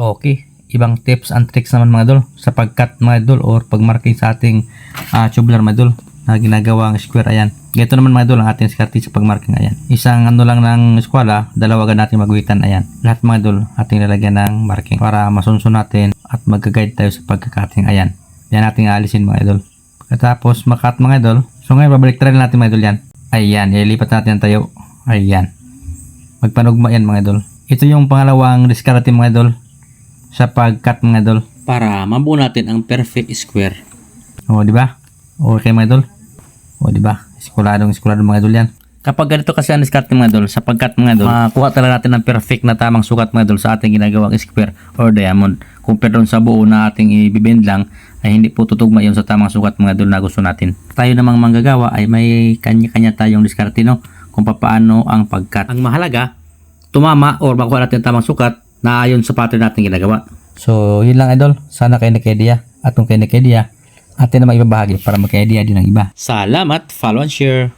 Okay, ibang tips and tricks naman mga idol sa pag-cut mga idol or pag-marking sa ating tubular mga idol na ginagawang square. Ayan, ganito naman mga idol ang ating skarte sa pag-marking. Ayan, isang ano lang ng eskwela, dalawa agad natin magwitan. Ayan, lahat mga idol ating lalagyan ng marking para masunsun natin at mag-guide tayo sa pagkakating. Ayan, yan ating alisin mga idol. Pagkatapos makat mga idol, so ngayon babalik try natin mga idol yan. Ayan, ilipat natin tayo. Ayan, magpanugma yan mga idol. Ito yung pangalawang diskarte mga idol sa pag-cut mga idol para mabuo natin ang perfect square. O di ba? Okay mga idol. O di ba? Eskuladong mga idol yan. Kapag ganito kasi ang diskarte mga idol sa pag-cut mga idol, makuha talaga natin ang perfect na tamang sukat mga idol sa ating ginagawang square or diamond. Compare doon sa buo na ating i-bend lang ay hindi po tutugma yun sa tamang sukat mga idol na gusto natin. Tayo namang manggagawa ay may kanya-kanya tayong diskarte no kung paano ang pag-cut. Ang mahalaga, tumama or makuha natin tamang sukat na ayon sa pattern natin ginagawa. So, yun lang idol. Sana kayo nag-idea. At kung kayo nag-idea, atin naman ibabahagi para magka-idea din ng iba. Salamat! Follow and share!